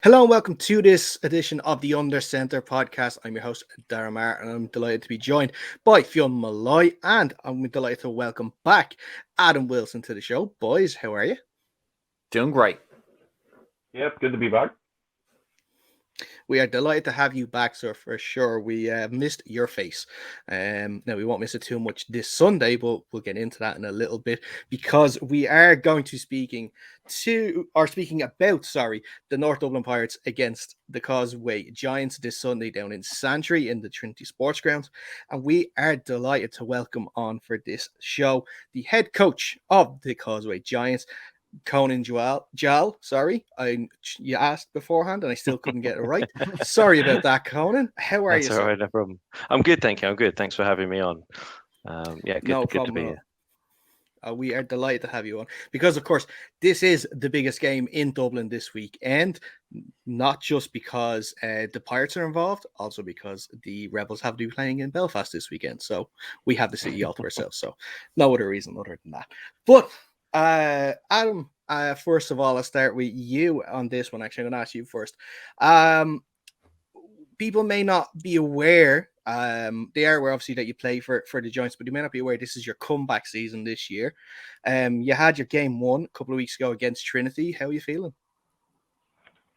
Hello and welcome to this edition of the Under Centre podcast. I'm your host, Darren Marr, and I'm delighted to be joined by Fionn Malloy, and I'm delighted to welcome back Adam Wilson to the show. Boys, how are you? Doing great. Yep, good to be back. We are delighted to have you back, sir, for sure. We missed your face. Now, we won't miss it too much this Sunday, but we'll get into that in a little bit because we are going to speaking about the North Dublin Pirates against the Causeway Giants this Sunday down in Santry in the Trinity Sports Ground. And we are delighted to welcome on for this show the head coach of the Causeway Giants, Conan Jal. Sorry, you asked beforehand and I still couldn't get it right. Sorry about that, Conan. How are you? That's all right, no problem. I'm good, thank you. I'm good. Thanks for having me on. Good to be here. We are delighted to have you on because, of course, this is the biggest game in Dublin this weekend. Not just because the Pirates are involved, also because the Rebels have to be playing in Belfast this weekend. So we have the city all to ourselves. So no other reason other than that. But Adam, first of all, I'll start with you on this one. Actually, I'm going to ask you first. People may not be aware, they are aware obviously that you play for the Giants, but they may not be aware this is your comeback season this year. You had your game one a couple of weeks ago against Trinity. How are you feeling?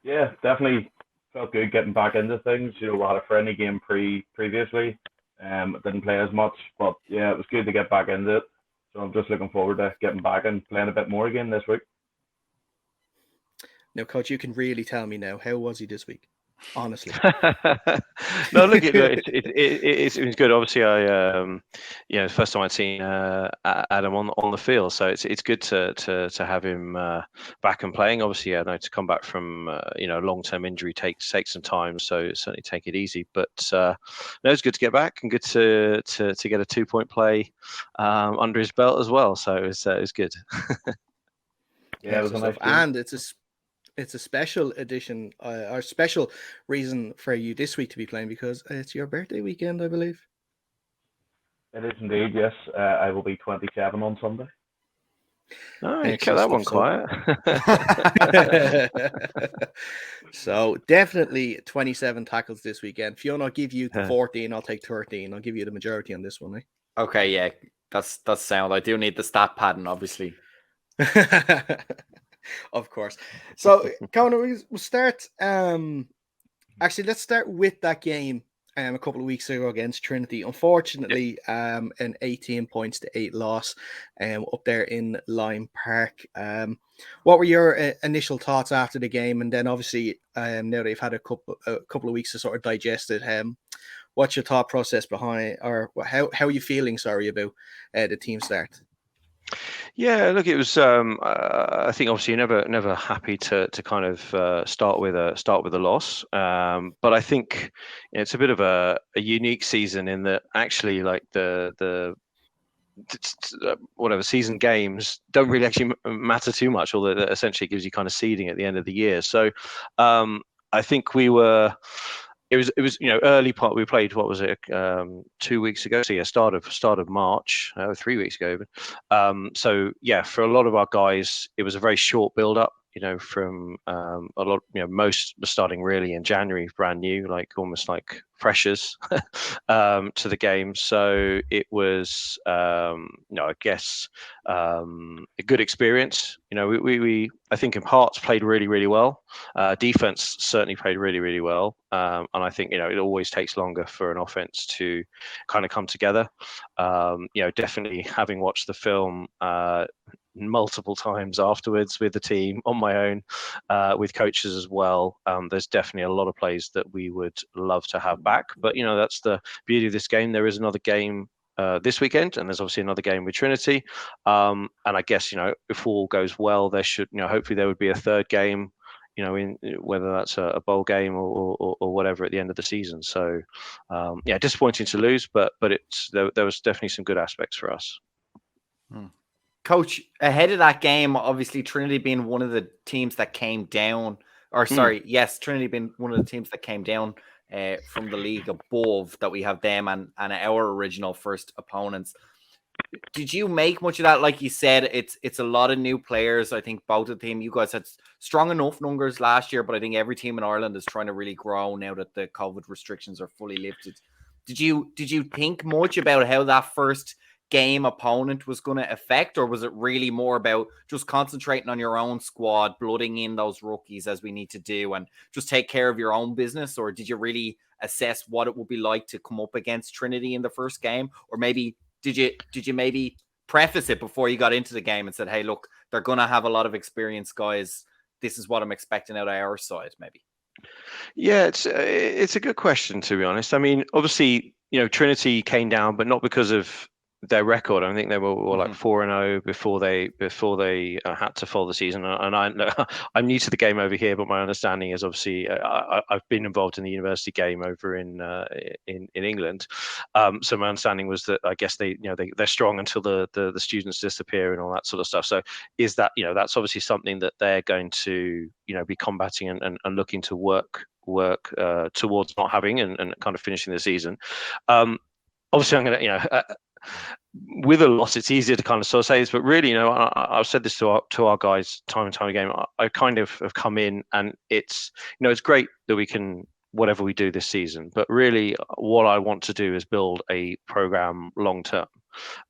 Yeah, definitely felt good getting back into things. We had a friendly game previously. Didn't play as much, but yeah, it was good to get back into it. So I'm just looking forward to getting back and playing a bit more again this week. Now, Coach, you can really tell me now, how was he this week? Honestly. No, look, it was good. Obviously, I, first time I'd seen Adam on the field, so it's good to have him back and playing. Obviously, to come back from a long-term injury takes some time, so certainly take it easy. But it's good to get back and good to get a 2-point play under his belt as well. So it was good. Yeah, it was a nice game. And it's a special edition or special reason for you this week to be playing because it's your birthday weekend, I believe. It is indeed, yes. I will be 27 on Sunday. Oh, you kept that one quiet. So definitely 27 tackles this weekend. Fiona, I'll give you 14. I'll take 13. I'll give you the majority on this one. Eh? Okay, yeah, that's sound. I do need the stat padding, obviously. Of course. So, Conan, we'll start. Actually, let's start with that game a couple of weeks ago against Trinity. Unfortunately, an 18 points to 8 loss up there in Lime Park. What were your initial thoughts after the game? And then, obviously, now they've had a couple of weeks to sort of digest it. What's your thought process behind, or how are you feeling? Sorry about the team start. Yeah, look, it was. I think obviously you're never happy to kind of start with a loss, but I think it's a bit of a unique season in that actually, like the whatever season games don't really actually matter too much, although that essentially gives you kind of seeding at the end of the year. So I think we were. It was early part. We played, what was it, 2 weeks ago? So yeah, start of March, 3 weeks ago even. So yeah, for a lot of our guys, it was a very short build up. From a lot, most were starting really in January, brand new, like almost like freshers to the game. So it was, I guess, a good experience. We I think in parts played really, really well. Defense certainly played really, really well. And I think, it always takes longer for an offense to kind of come together. Definitely having watched the film multiple times afterwards with the team, on my own, with coaches as well. There's definitely a lot of plays that we would love to have back. But, that's the beauty of this game. There is another game this weekend, and there's obviously another game with Trinity. And I guess, if all goes well, there should, hopefully there would be a third game, in whether that's a bowl game or whatever at the end of the season. So, disappointing to lose, but there was definitely some good aspects for us. Coach, ahead of that game, obviously Trinity being one of the teams that came down, Trinity being one of the teams that came down from the league above, that we have them and our original first opponents. Did you make much of that? Like you said, it's a lot of new players. I think both of them, you guys had strong enough numbers last year, but I think every team in Ireland is trying to really grow now that the COVID restrictions are fully lifted. Did you think much about how that first game opponent was going to affect, or was it really more about just concentrating on your own squad, blooding in those rookies as we need to do, and just take care of your own business? Or did you really assess what it would be like to come up against Trinity in the first game? Or maybe did you maybe preface it before you got into the game and said, hey, look, they're going to have a lot of experienced guys. This is what I'm expecting out of our side, maybe? Yeah, it's a good question, to be honest. I mean, obviously, Trinity came down, but not because of their record. I think they were like 4-0 before they had to follow the season. And I'm new to the game over here, but my understanding is obviously I've been involved in the university game over in England. So my understanding was that I guess they're strong until the students disappear and all that sort of stuff. So is that that's obviously something that they're going to be combating and looking to work towards not having and kind of finishing the season. Obviously, I'm going to with a loss, it's easier to kind of sort of say this, but really, I've said this to our guys time and time again. I kind of have come in, and it's it's great that we can whatever we do this season, but really, what I want to do is build a program long term.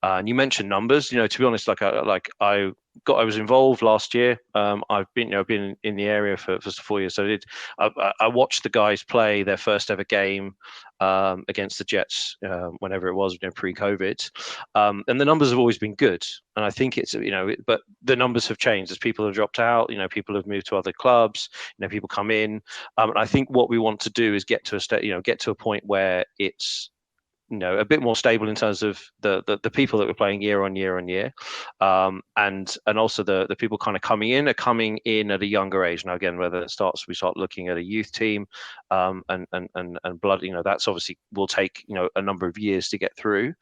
And you mentioned numbers. To be honest, I was involved last year. I've been in the area for 4 years. So I watched the guys play their first ever game against the Jets, whenever it was, pre-COVID, and the numbers have always been good. And I think it's but the numbers have changed as people have dropped out. People have moved to other clubs. People come in. And I think what we want to do is get to a point where it's a bit more stable in terms of the people that we're playing year on year, and also the people kind of coming in at a younger age. Now again, whether we start looking at a youth team, and blood, that's obviously will take a number of years to get through.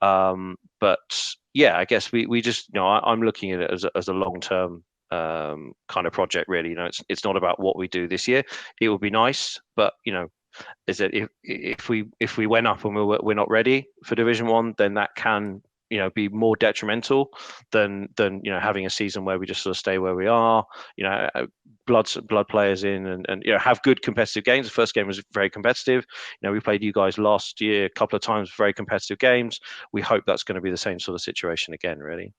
But yeah, I guess we just I'm looking at it as a long term kind of project. Really, it's not about what we do this year. It would be nice, but is that if we went up and we're not ready for Division 1, then that can be more detrimental than having a season where we just sort of stay where we are, blood players in and have good competitive games. The first game was very competitive. We played you guys last year a couple of times, very competitive games. We hope that's going to be the same sort of situation again, really.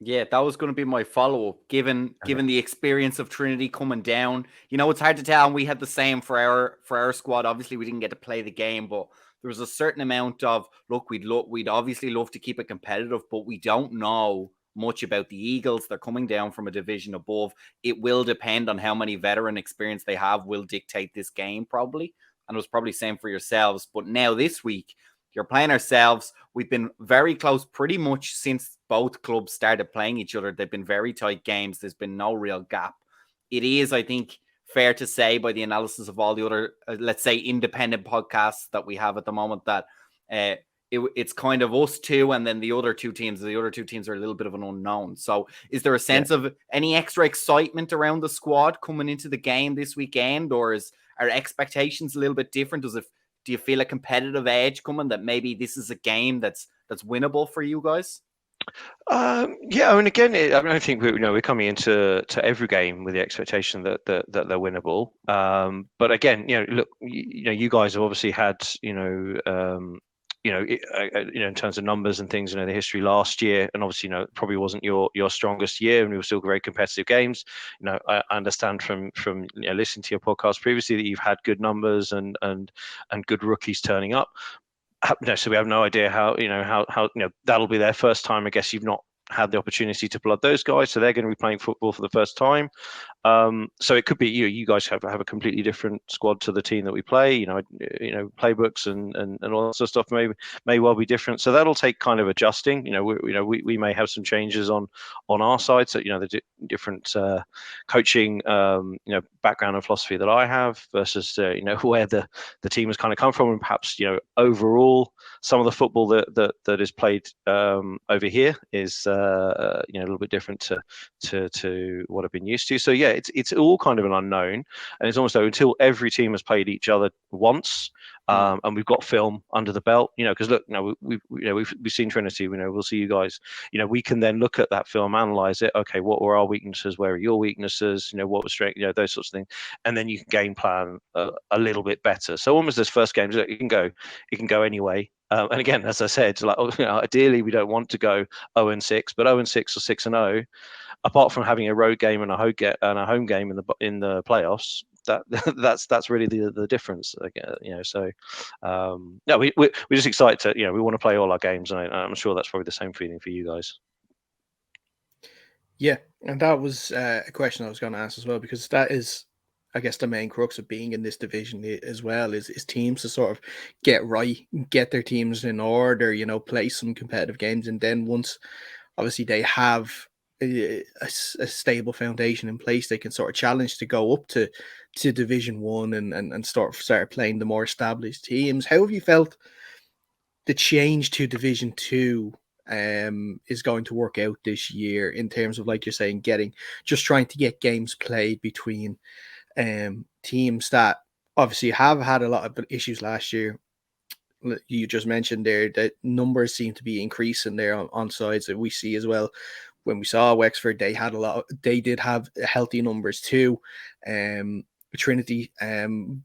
Yeah, that was going to be my follow-up. Given the experience of Trinity coming down, it's hard to tell. And we had the same for our squad. Obviously, we didn't get to play the game, but there was a certain amount of look. We'd obviously love to keep it competitive, but we don't know much about the Eagles. They're coming down from a division above. It will depend on how many veteran experience they have. Will dictate this game probably, and it was probably the same for yourselves. But now this week, you're playing ourselves. We've been very close pretty much since both clubs started playing each other. They've been very tight games. There's been no real gap. It is, I think, fair to say by the analysis of all the other, let's say, independent podcasts that we have at the moment that it's kind of us two and then the other two teams. The other two teams are a little bit of an unknown. So is there a sense of any extra excitement around the squad coming into the game this weekend, or are expectations a little bit different? Do you feel a competitive edge coming that maybe this is a game that's winnable for you guys? Yeah, I mean, again, I think we're coming into every game with the expectation that they're winnable. But again, look, you guys have obviously had, in terms of numbers and things, the history last year, and obviously, it probably wasn't your strongest year, and we were still very competitive games. I understand from listening to your podcast previously that you've had good numbers and good rookies turning up. So we have no idea how that'll be their first time. I guess you've not had the opportunity to blood those guys, so they're going to be playing football for the first time. So it could be you guys have a completely different squad to the team that we play. Playbooks and all that sort of stuff may well be different. So that'll take kind of adjusting. We may have some changes on our side. So the different coaching background and philosophy that I have versus where the team has kind of come from, and perhaps overall some of the football that is played over here is a little bit different to what I've been used to. So yeah, it's all kind of an unknown, and it's almost until every team has played each other once. And we've got film under the belt, because look, we've seen Trinity, we'll see you guys, we can then look at that film, analyze it. Okay, what were our weaknesses? Where are your weaknesses? What was strength? Those sorts of things, and then you can game plan a little bit better. So almost this first game, it can go anyway. And again, as I said, ideally we don't want to go 0-6, but 0-6 or 6-0, apart from having a road game and a home game in the playoffs. That's really the difference, So, no, we're just excited to, we want to play all our games, and I'm sure that's probably the same feeling for you guys. Yeah, and that was a question I was going to ask as well, because that is, I guess, the main crux of being in this division as well is teams to sort of get their teams in order, play some competitive games, and then once obviously they have a stable foundation in place, they can sort of challenge to go up to Division 1 and start playing the more established teams. How have you felt the change to Division 2 is going to work out this year, in terms of, like you're saying, trying to get games played between teams that obviously have had a lot of issues last year? You just mentioned there that numbers seem to be increasing there on sides that we see as well. When we saw Wexford, they did have healthy numbers too. Trinity,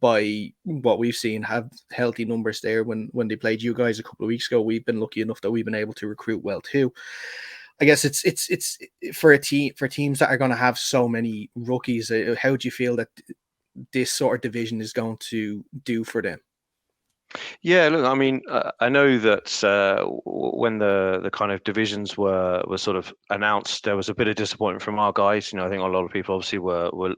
by what we've seen, have healthy numbers there when they played you guys a couple of weeks ago. We've been lucky enough that we've been able to recruit well too. I guess it's for teams that are going to have so many rookies. How do you feel that this sort of division is going to do for them? Yeah, look, I mean, I know that when the kind of divisions were sort of announced, there was a bit of disappointment from our guys. I think a lot of people obviously were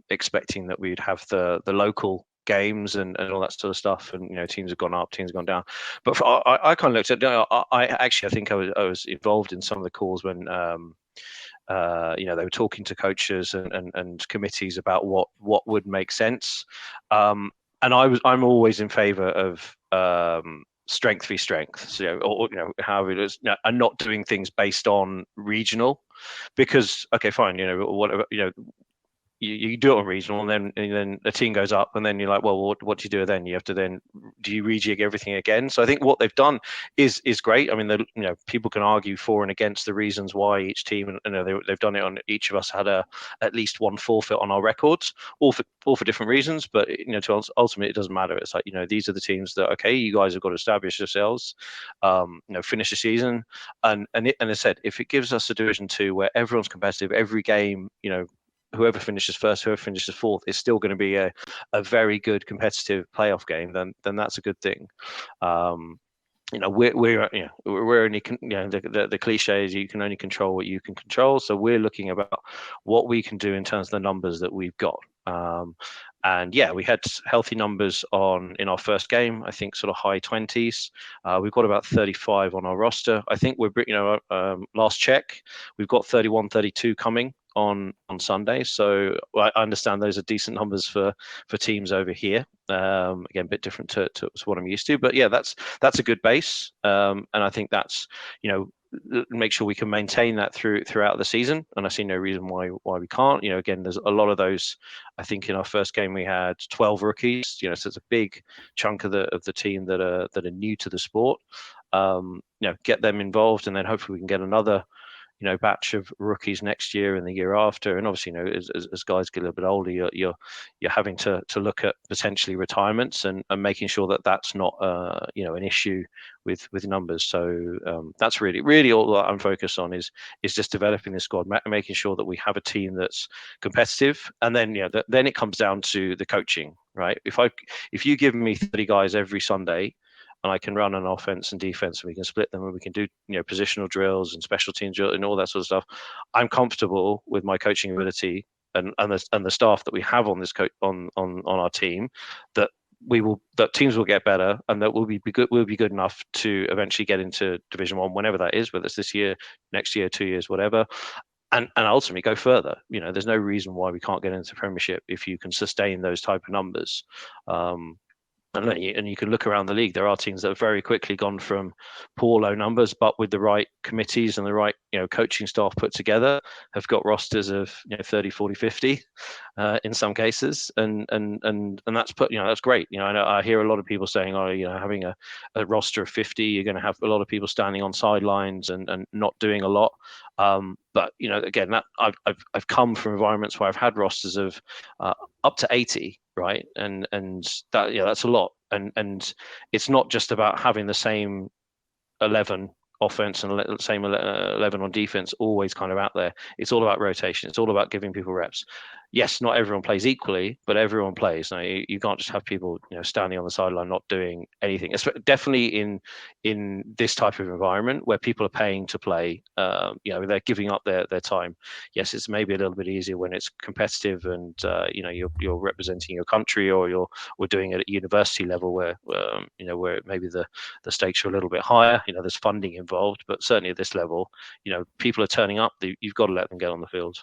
expecting that we'd have the local games and all that sort of stuff, and teams have gone up, teams have gone down. But I kind of looked at, I think I was involved in some of the calls when they were talking to coaches and committees about what would make sense. And I'm always in favour of strength v strength, so, or however it is, and not doing things based on regional, because okay, fine, whatever, you do it on regional, and then a team goes up, and then you're like, well, what do you do then? You have to then, do you rejig everything again? So I think what they've done is great. I mean, people can argue for and against the reasons why each team, and they've done it on, each of us had at least one forfeit on our records, all for different reasons. But to ultimately, it doesn't matter. It's like, these are the teams that, okay, you guys have got to establish yourselves, finish the season, and as I said, if it gives us a Division 2 where everyone's competitive, every game, whoever finishes first, whoever finishes fourth, is still going to be a very good competitive playoff game, then that's a good thing. We're only, the cliche is you can only control what you can control. So we're looking about what we can do in terms of the numbers that we've got. And yeah, we had healthy numbers in our first game. I think sort of high 20s. We've got about 35 on our roster. I think we're, last check, we've got 31, 32 coming on Sunday. So I understand those are decent numbers for teams over here. Again, a bit different to what I'm used to, but yeah, that's a good base. And I think that's, make sure we can maintain that throughout the season, and I see no reason why we can't. Again, there's a lot of those. I think in our first game we had 12 rookies, so it's a big chunk of the team that are new to the sport. Get them involved, and then hopefully we can get another batch of rookies next year and the year after. And obviously, as guys get a little bit older, you're having to look at potentially retirements and making sure that that's not an issue with numbers. So that's really all that I'm focused on is just developing this squad, making sure that we have a team that's competitive, and then then it comes down to the coaching, right? If you give me 30 guys every Sunday, and I can run an offense and defense, and we can split them, and we can do positional drills and special team drills and all that sort of stuff, I'm comfortable with my coaching ability and the staff that we have on this on our team, that teams will get better, and that we'll be good enough to eventually get into Division 1, whenever that is, whether it's this year, next year, 2 years, whatever. And ultimately go further. There's no reason why we can't get into Premiership if you can sustain those type of numbers. And you can look around the league. There are teams that have very quickly gone from poor low numbers, but with the right committees and the right coaching staff put together, have got rosters of 30, 40, 50 in some cases, and that's that's great. I know I hear a lot of people saying, having a roster of 50, you're going to have a lot of people standing on sidelines and not doing a lot. But again, that I've come from environments where I've had rosters of up to 80, right? And that that's a lot. And it's not just about having the same 11 offense and the same 11 on defense always kind of out there. It's all about rotation. It's all about giving people reps. Yes, not everyone plays equally, but everyone plays. Now, you can't just have people standing on the sideline not doing anything. Definitely in this type of environment where people are paying to play, they're giving up their time. Yes, it's maybe a little bit easier when it's competitive and you're representing your country, or we're doing it at university level where where maybe the stakes are a little bit higher. There's funding involved, but certainly at this level, people are turning up. You've got to let them get on the field.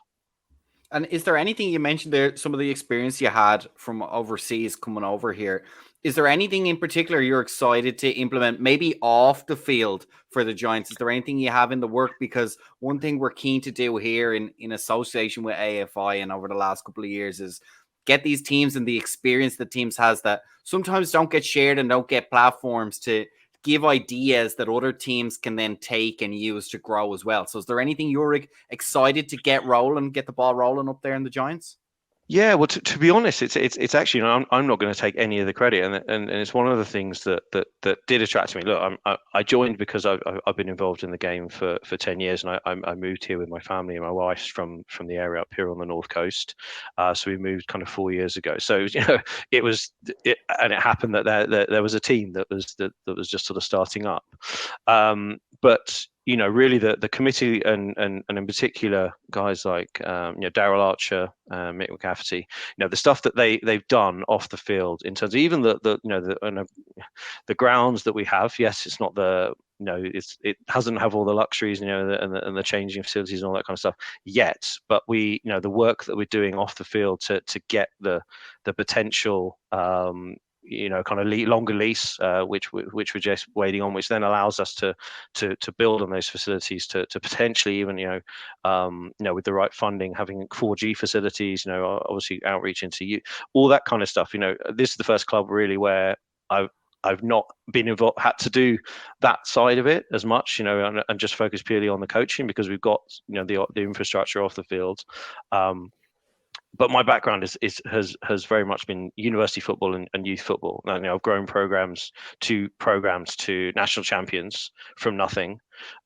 And is there anything, you mentioned there, some of the experience you had from overseas coming over here? Is there anything in particular you're excited to implement, maybe off the field for the Giants? Is there anything you have in the work? Because one thing we're keen to do here in association with AFI and over the last couple of years is get these teams and the experience that teams has that sometimes don't get shared and don't get platforms to give ideas that other teams can then take and use to grow as well. So is there anything you're excited to get rolling, get the ball rolling up there in the Giants? Yeah, well, to be honest, it's actually, I'm not going to take any of the credit, and it's one of the things that did attract me. Look, I joined because I've been involved in the game for 10 years, and I moved here with my family, and my wife's from the area up here on the north coast, so we moved kind of 4 years ago. So it happened that there was a team that was just sort of starting up, but really the committee and in particular guys like Daryl Archer, Mick McCafferty, the stuff that they've done off the field in terms of even the grounds that we have. Yes, it's not it doesn't have all the luxuries, and the changing facilities and all that kind of stuff yet. But the work that we're doing off the field to get the potential. Kind of longer lease, which we're just waiting on, which then allows us to build on those facilities to potentially even with the right funding, having 4G facilities, obviously outreach into you, all that kind of stuff. This is the first club really where I've not been involved, had to do that side of it as much, and just focus purely on the coaching because we've got the infrastructure off the field. But my background has very much been university football and youth football. I've grown programs to national champions from nothing,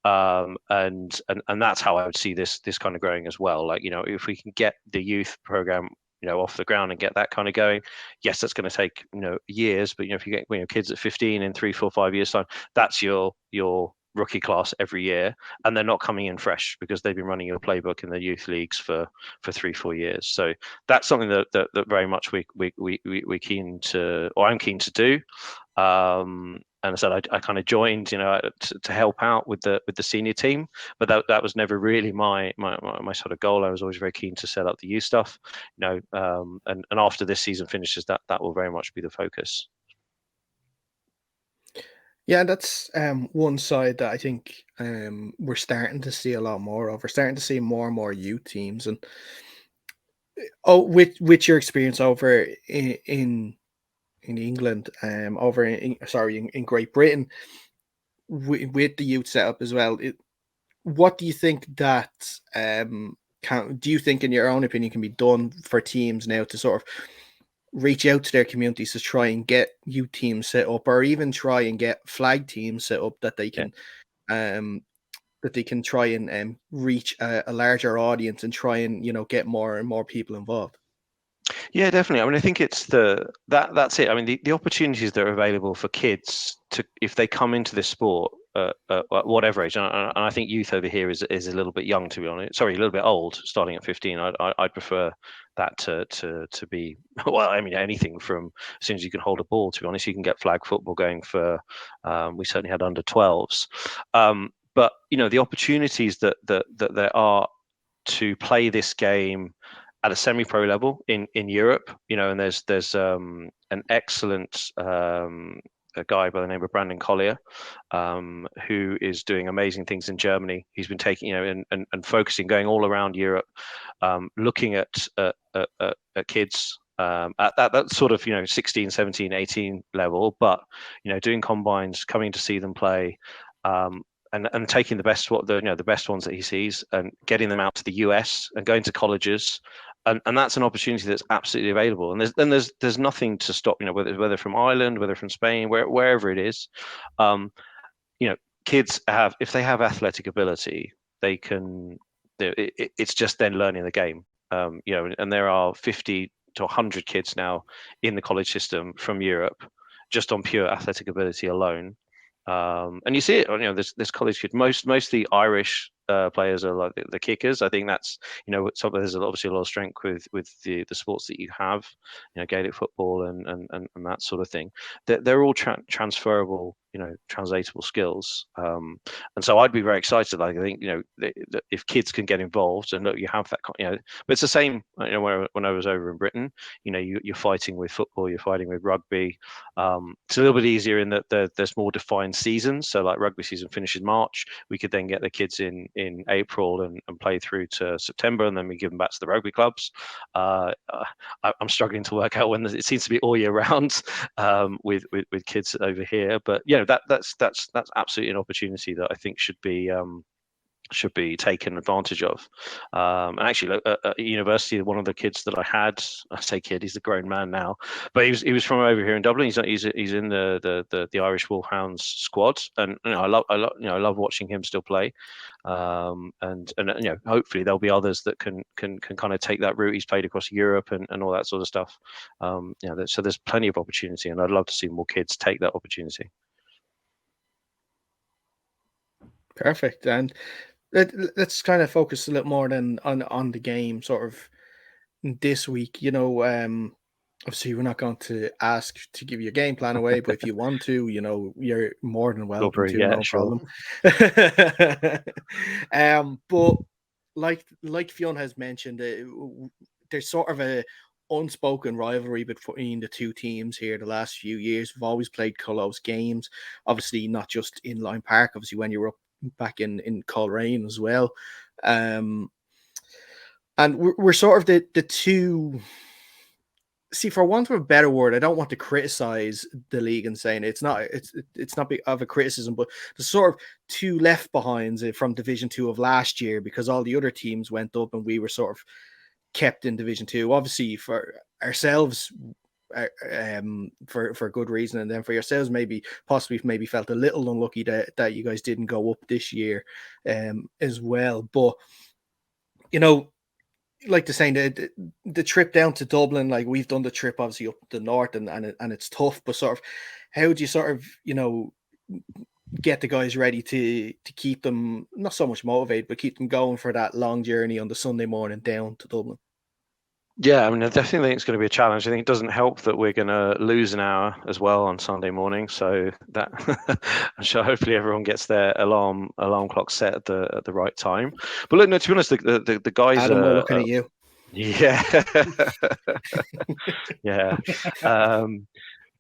and that's how I would see this kind of growing as well. Like if we can get the youth program off the ground and get that kind of going, yes, that's going to take years. But if you get kids at 15 in 3, 4, 5 years time, that's your rookie class every year, and they're not coming in fresh because they've been running your playbook in the youth leagues for 3, 4 years. So that's something that very much we're keen to, or I'm keen to do. And I said I kind of joined, to help out with the senior team, but that was never really my sort of goal. I was always very keen to set up the youth stuff, and after this season finishes, that will very much be the focus. Yeah, that's one side that I think we're starting to see a lot more of. We're starting to see more and more youth teams, and with your experience over in England, over in Great Britain, with the youth setup as well. What do you think that do you think, in your own opinion, can be done for teams now to sort of reach out to their communities to try and get youth teams set up, or even try and get flag teams set up that they can try and reach a larger audience and try and get more and more people involved? Yeah, definitely. I mean, I think it's that's it. I mean, the opportunities that are available for kids if they come into this sport at whatever age, and I think youth over here is a little bit young, to be honest. Sorry, a little bit old, starting at 15. I'd prefer that to be, well, I mean, anything from as soon as you can hold a ball, to be honest. You can get flag football going for, we certainly had under 12s. But the opportunities that there are to play this game at a semi-pro level in Europe, and there's an excellent a guy by the name of Brandon Collier, who is doing amazing things in Germany. He's been taking, and focusing, going all around Europe, looking at kids at that sort of 16, 17, 18 level, but doing combines, coming to see them play, and taking the best the best ones that he sees and getting them out to the US and going to colleges. And that's an opportunity that's absolutely available. And there's nothing to stop, whether from Ireland, whether from Spain, wherever it is. Kids if they have athletic ability, they can. It's just then learning the game. And there are 50 to 100 kids now in the college system from Europe, just on pure athletic ability alone. And you see it, there's college kids. Most of the Irish players are like the kickers. I think that's, there's obviously a lot of strength with the sports that you have, Gaelic football and that sort of thing. They're all transferable, translatable skills. And so I'd be very excited. I think, if kids can get involved and look, you have that, but it's the same, when I was over in Britain, you're fighting with football, you're fighting with rugby. It's a little bit easier in that there's more defined seasons. So like rugby season finishes March, we could then get the kids in April and play through to September, and then we give them back to the rugby clubs. I'm struggling to work out when it seems to be all year round with kids over here, but that's absolutely an opportunity that I think should be taken advantage of. And actually, at university, one of the kids that I say kid, he's a grown man now, but he was from over here in Dublin. He's in the Irish Wolfhounds squad, and I love watching him still play. And hopefully there'll be others that can kind of take that route. He's played across Europe and all that sort of stuff. So there's plenty of opportunity, and I'd love to see more kids take that opportunity. Perfect. And let's kind of focus a little more then on the game sort of this week. Obviously we're not going to ask to give your game plan away, but if you want to, you're more than welcome to, no problem. But like Fionn has mentioned, there's sort of a unspoken rivalry between the two teams here the last few years. We've always played close games, obviously not just in Lyme Park, obviously when you're up back in Coleraine as well. And we're sort of the two. See, for want of a better word, I don't want to criticize the league and saying it's not big of a criticism, but the sort of two left behinds from Division 2 of last year, because all the other teams went up and we were sort of kept in Division 2. Obviously for ourselves, for good reason, and then for yourselves maybe felt a little unlucky that you guys didn't go up this year as well. But like the saying, the trip down to Dublin, like we've done the trip obviously up the north, and it's tough, but sort of how do you sort of get the guys ready to keep them not so much motivated, but keep them going for that long journey on the Sunday morning down to Dublin? Yeah, I mean, I definitely think it's going to be a challenge. I think it doesn't help that we're going to lose an hour as well on Sunday morning, so that so hopefully everyone gets their alarm clock set at the right time. But look, no, to be honest, the guys Adam, we're looking at you. Yeah, yeah.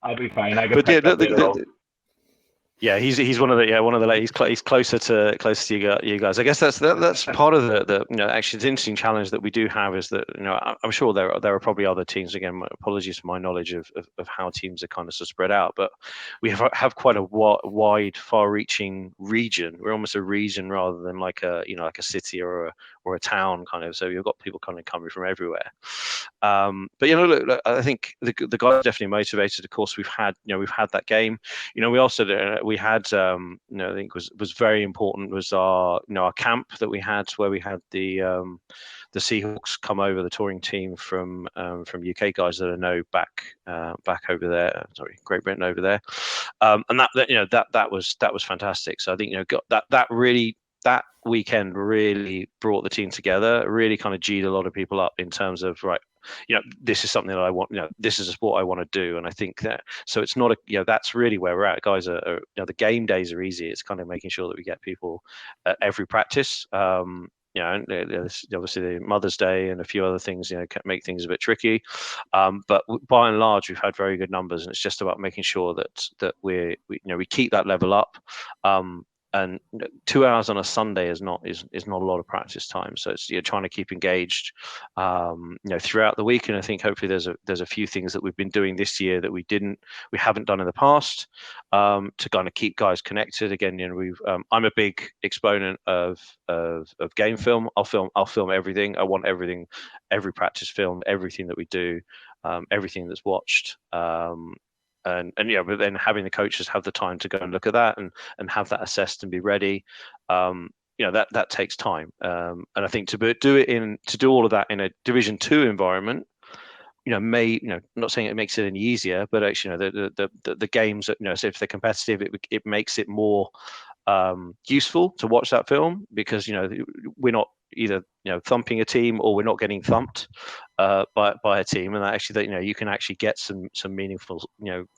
I'll be fine. I can pick up later on. Yeah, he's one of the he's closer to you guys. I guess that's part of the actually the interesting challenge that we do have is that I'm sure there are probably other teams. Again, apologies for my knowledge of how teams are kind of spread out, but we have quite a wide, far-reaching region. We're almost a region rather than like a city or a town kind of. So you've got people kind of coming from everywhere. But look, I think the guys are definitely motivated. Of course, we've had that game. We also we had I think was very important was our camp that we had, where we had the Seahawks come over, the touring team from UK guys that I know back over there. Sorry, Great Britain over there, and that was fantastic. So I think that weekend really brought the team together, really kind of G'd a lot of people up in terms of, right, this is something that I want, this is a sport I want to do. And I think that, so it's not that's really where we're at. Guys the game days are easy. It's kind of making sure that we get people at every practice. obviously the Mother's Day and a few other things, make things a bit tricky. But by and large, we've had very good numbers, and it's just about making sure that we keep that level up. And 2 hours on a Sunday is not a lot of practice time. So it's, you're trying to keep engaged, throughout the week. And I think hopefully there's a few things that we've been doing this year that we haven't done in the past, to kind of keep guys connected. Again, I'm a big exponent of game film. I'll film everything. I want everything, every practice film, everything that we do, everything that's watched. But then having the coaches have the time to go and look at that and have that assessed and be ready, that takes time. And I think to do all of that in a Division 2 environment, I'm not saying it makes it any easier, but actually, the games that, so if they're competitive, it makes it more useful to watch that film, because we're not either thumping a team, or we're not getting thumped by a team, and that actually you can actually get some meaningful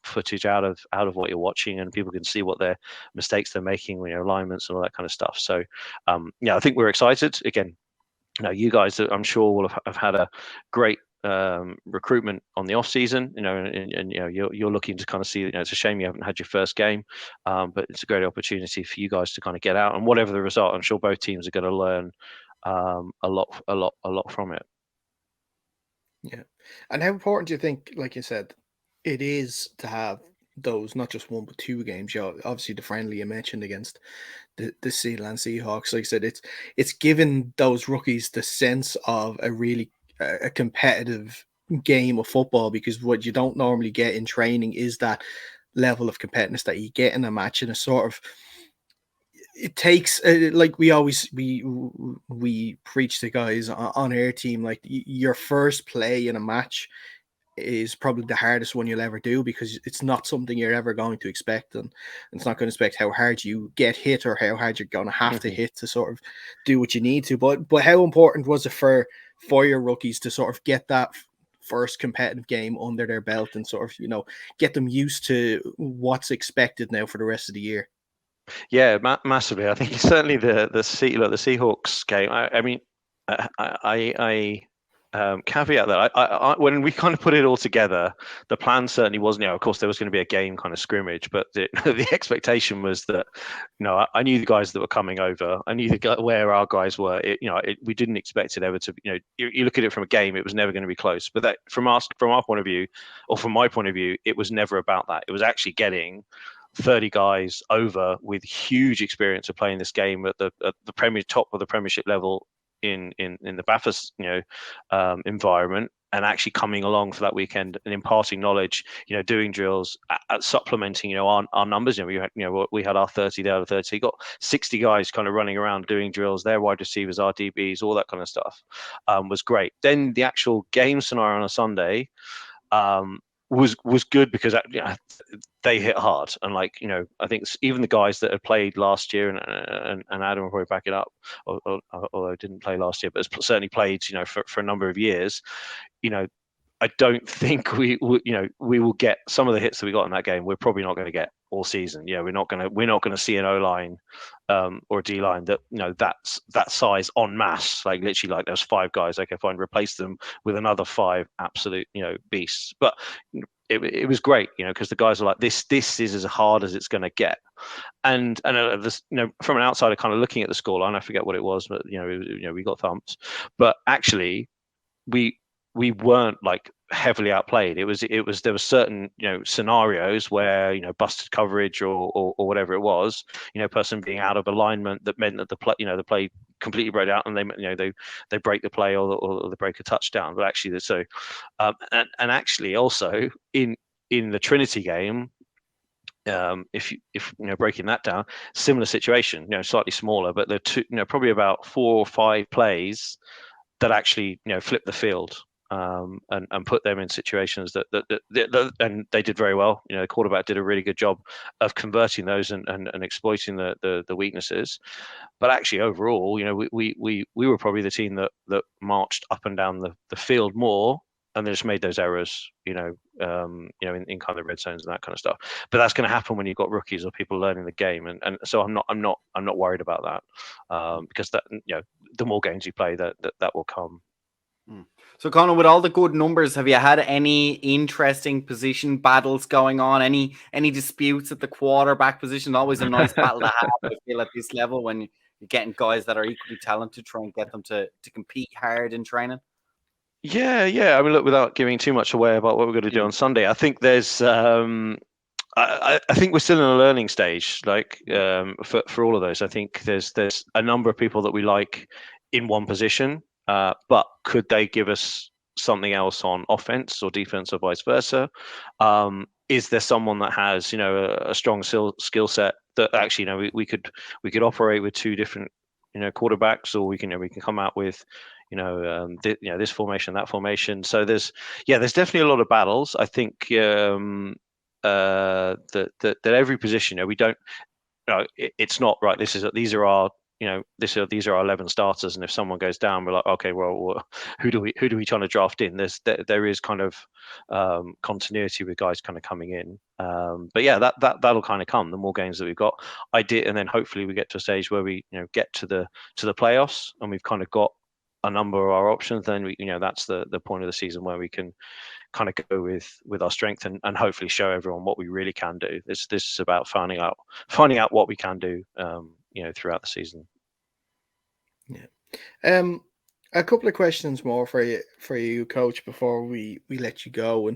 footage out of what you're watching, and people can see what their mistakes they're making, alignments and all that kind of stuff. So I think we're excited. Again, you guys, I'm sure, will have had a great recruitment on the off season, and you're looking to kind of see, it's a shame you haven't had your first game, but it's a great opportunity for you guys to kind of get out, and whatever the result, I'm sure both teams are going to learn a lot from it. Yeah. And how important do you think, like you said, it is to have those, not just one but two games? Obviously the friendly you mentioned against the Sealand Seahawks, like I said, it's given those rookies the sense of a really a competitive game of football, because what you don't normally get in training is that level of competitiveness that you get in a match. And a sort of, it takes like we preach to guys on our team, like your first play in a match is probably the hardest one you'll ever do, because it's not something you're ever going to expect, and it's not going to expect how hard you get hit or how hard you're going to have to hit to sort of do what you need to. But how important was it for your rookies to sort of get that first competitive game under their belt, and sort of get them used to what's expected now for the rest of the year? Yeah, massively. I think certainly the Seahawks game. I mean, I caveat that I when we kind of put it all together, the plan certainly wasn't. Of course, there was going to be a game kind of scrimmage, but the expectation was that I knew the guys that were coming over. I knew where our guys were. We didn't expect it ever to. You look at it from a game, it was never going to be close. But that from our point of view, or from my point of view, it was never about that. It was actually getting 30 guys over with huge experience of playing this game at the top of the Premiership level in the Bathurst environment, and actually coming along for that weekend and imparting knowledge, doing drills, supplementing our numbers. We had our 30 out of 30. You got 60 guys kind of running around doing drills. Their wide receivers, our DBs, all that kind of stuff was great. Then the actual game scenario on a Sunday was good, because they hit hard, and I think even the guys that had played last year, and Adam will probably back it up, although didn't play last year, but has certainly played for a number of years. I don't think we will get some of the hits that we got in that game. We're probably not going to get all season. We're not going to see an O line or a D line that's that size en masse. Like literally, like there's 5 guys. Okay, fine, replace them with another 5 absolute beasts. But it was great, because the guys are like, this is as hard as it's going to get. And this, from an outsider kind of looking at the scoreline, I forget what it was, but we got thumped. But actually, we weren't like heavily outplayed. There was certain scenarios where busted coverage or whatever it was, person being out of alignment, that meant that the play completely broke out, and they break the play or they break a touchdown. But actually, and actually also in the Trinity game, if breaking that down, similar situation, slightly smaller, but they're probably about 4 or 5 plays that actually flip the field, and put them in situations that and they did very well. The quarterback did a really good job of converting those and exploiting the weaknesses. But actually, overall, we were probably the team that marched up and down the field more they just made those errors, in kind of red zones and that kind of stuff. But that's going to happen when you've got rookies or people learning the game, and so I'm not worried about that, because that, the more games you play, that will come. So, Conan, with all the good numbers, have you had any interesting position battles going on? Any disputes at the quarterback position? Always a nice battle to have, I feel, at this level, when you're getting guys that are equally talented, try and get them to compete hard in training. Yeah. I mean, look, without giving too much away about what we're going to do on Sunday, I think there's. I think we're still in a learning stage, like for all of those. I think there's a number of people that we like in one position, but could they give us something else on offense or defense or vice versa? Is there someone that has a strong skill set that actually we could operate with two different quarterbacks, or we can come out with this formation, that formation. So there's definitely a lot of battles. I think that every position, we don't, it's not right. These are our 11 starters, and if someone goes down, we're like, okay, well, who do we trying to draft in? There is kind of continuity with guys kind of coming in, but yeah, that'll kind of come the more games that we've got. And then hopefully we get to a stage where we get to the playoffs, and we've kind of got a number of our options. Then that's the point of the season where we can kind of go with our strength and hopefully show everyone what we really can do. This is about finding out what we can do throughout the season. Yeah. A couple of questions more for you, Coach, before we let you go.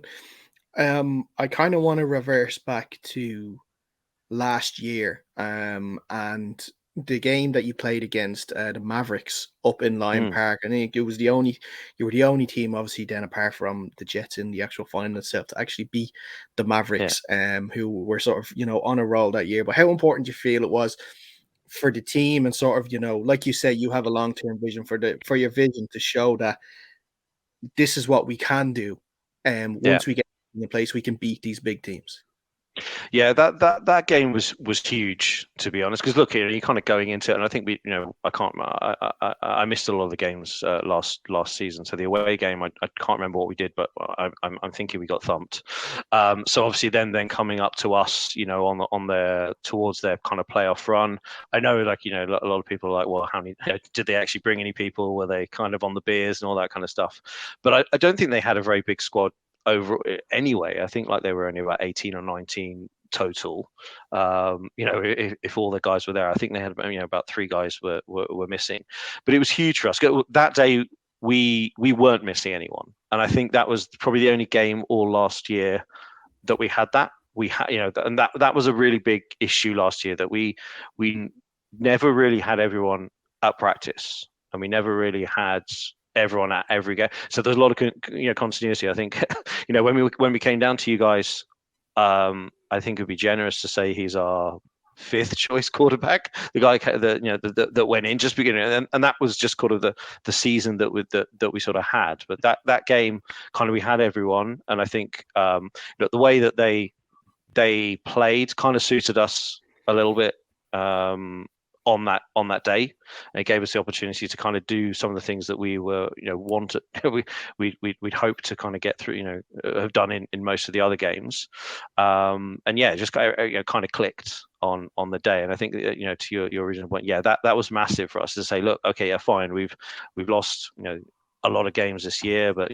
And I kind of want to reverse back to last year, and the game that you played against the Mavericks up in Lyon Park. I think you were the only team, obviously, then apart from the Jets in the actual final itself, to actually beat the Mavericks, who were sort of on a roll that year. But how important do you feel it was for the team, and sort of like you say, you have a long-term vision for your vision to show that this is what we can do, and once we get in the place, we can beat these big teams. Yeah, that game was huge, to be honest. Because look, you're kind of going into it, and I think I missed a lot of the games last season. So the away game, I can't remember what we did, but I'm thinking we got thumped. So obviously, then coming up to us, on their towards their kind of playoff run. I know, a lot of people are like, well, how many did they actually bring any people? Were they kind of on the beers and all that kind of stuff? But I don't think they had a very big squad over anyway. I think they were only about 18 or 19 total. If all the guys were there, I think they had about 3 guys were missing. But it was huge for us that day. We weren't missing anyone, and I think that was probably the only game all last year that we had that. We had and that was a really big issue last year, that we never really had everyone at practice, and we never really had everyone at every game. So there's a lot of continuity. I think when we came down to you guys, I think it'd be generous to say he's our 5th choice quarterback, the guy that went in just beginning, and that was just kind of the season that we sort of had. But that game, kind of, we had everyone, and I think the way that they played kind of suited us a little bit on that day, and it gave us the opportunity to kind of do some of the things that we were wanted we'd hope to kind of get through, have done in most of the other games, and just kind of clicked on the day. And I think to your original point, that was massive for us to say, look, okay, yeah, fine, we've lost a lot of games this year, but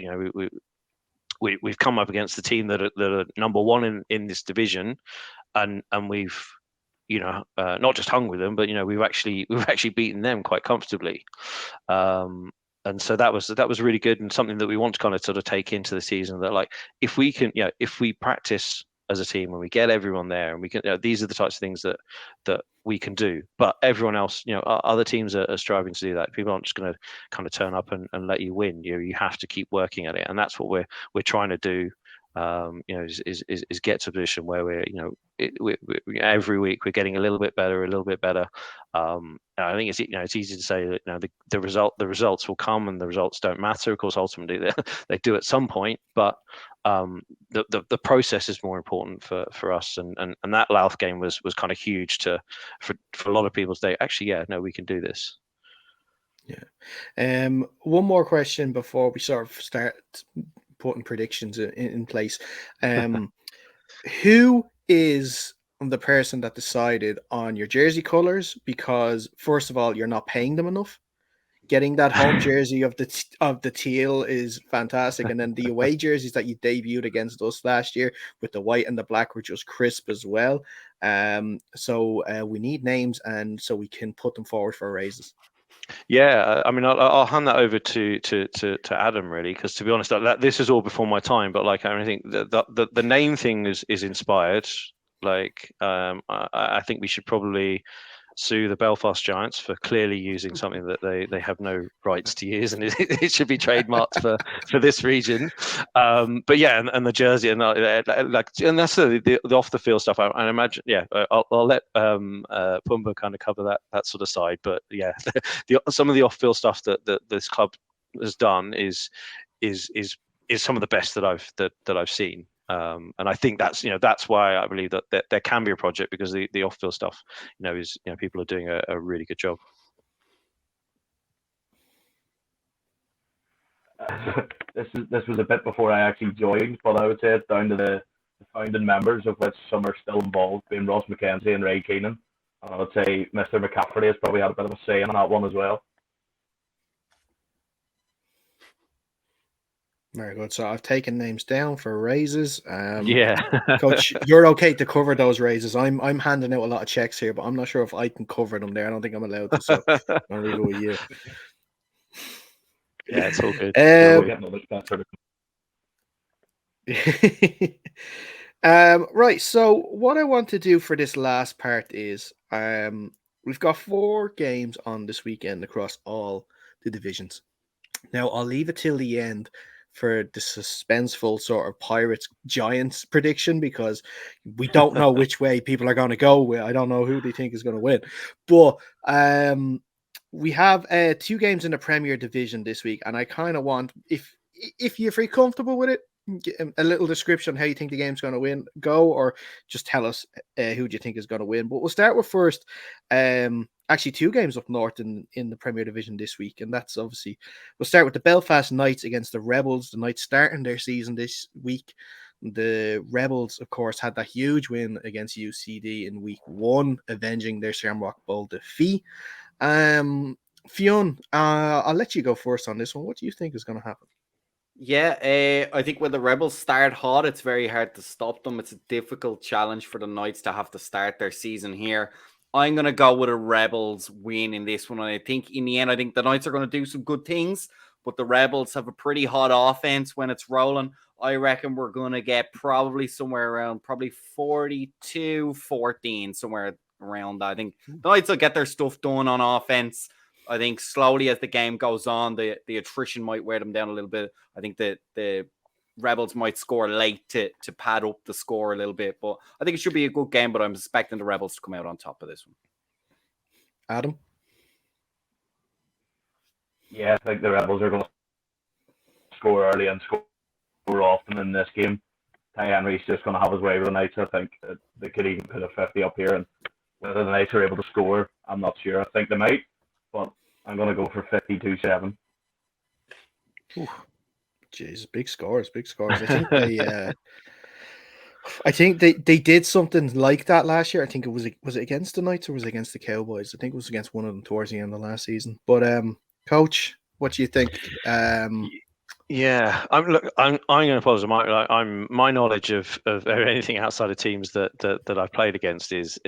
we've come up against the team that are number one in this division, and we've not just hung with them, but we've actually beaten them quite comfortably, and so that was really good, and something that we want to kind of sort of take into the season, that if we can, if we practice as a team and we get everyone there, and we can, these are the types of things that we can do. But everyone else, other teams are striving to do that. People aren't just going to kind of turn up and let you win. You have to keep working at it, and that's what we're trying to do. Is get to a position where we're every week we're getting a little bit better. I think it's easy to say that the results will come, and the results don't matter. Of course, ultimately they do at some point, but the process is more important for us, and that Louth game was kind of huge for a lot of people to say, actually, we can do this. Yeah. One more question before we sort of start putting predictions in place. Who is the person that decided on your jersey colors? Because first of all, you're not paying them enough. Getting that home jersey of the teal is fantastic, and then the away jerseys that you debuted against us last year with the white and the black were just crisp as well. So we need names, and so we can put them forward for raises. Yeah, I mean, I'll hand that over to Adam, really, because to be honest, this is all before my time. But like, I think the name thing is inspired. Like, I think we should probably sue the Belfast Giants for clearly using something that they have no rights to use, and it should be trademarked for this region. But yeah, and the jersey and and that's the off the field stuff. I imagine. Yeah, I'll let Pumba kind of cover that sort of side. But yeah, some of the off field stuff that this club has done is some of the best that I've seen. And I think that's why I believe that there can be a project, because the off-field stuff, is people are doing a really good job. This was a bit before I actually joined, but I would say it's down to the founding members, of which some are still involved, being Ross McKenzie and Ray Keenan. And I would say Mr. McCaffrey has probably had a bit of a say in that one as well. Very good. So I've taken names down for raises. Yeah, Coach, you're okay to cover those raises. I'm handing out a lot of checks here, but I'm not sure if I can cover them there. I don't think I'm allowed to. So I'll leave it with you. Yeah, it's all good. Right. So what I want to do for this last part is we've got 4 games on this weekend across all the divisions. Now I'll leave it till the end for the suspenseful sort of Pirates Giants prediction, because we don't know which way people are going to go with. I don't know who they think is going to win, but we have 2 games in the Premier Division this week, and I kind of want, if you're very comfortable with it, a little description how you think the game's going to go, or just tell us who do you think is going to win. But we'll start with first actually 2 games up north in the Premier Division this week, and that's obviously, we'll start with the Belfast Knights against the Rebels. The Knights starting their season this week. The Rebels, of course, had that huge win against UCD in week 1, avenging their Shamrock Bowl defeat. Fionn, I'll let you go first on this one. What do you think is going to happen? Yeah, I think when the Rebels start hot, it's very hard to stop them. It's a difficult challenge for the Knights to have to start their season here. I'm going to go with a Rebels win in this one. And I think in the end, I think the Knights are going to do some good things, but the Rebels have a pretty hot offense when it's rolling. I reckon we're going to get probably somewhere around 42-14, somewhere around that. I think the Knights will get their stuff done on offense. I think slowly as the game goes on, the attrition might wear them down a little bit. I think that the Rebels might score late to pad up the score a little bit. But I think it should be a good game, but I'm expecting the Rebels to come out on top of this one. Adam? Yeah, I think the Rebels are going to score early and score often in this game. Ty Henry's just going to have his way with the Knights. I think they could even put a 50 up here. And whether the Knights are able to score, I'm not sure. I think they might. But I'm going to go for 52-7. Jeez, big scores. I think they did something like that last year. I think was it against the Knights or was it against the Cowboys? I think it was against one of them towards the end of last season. But Coach, what do you think? Yeah, I'm going to apologize. My knowledge of anything outside of teams that I've played against is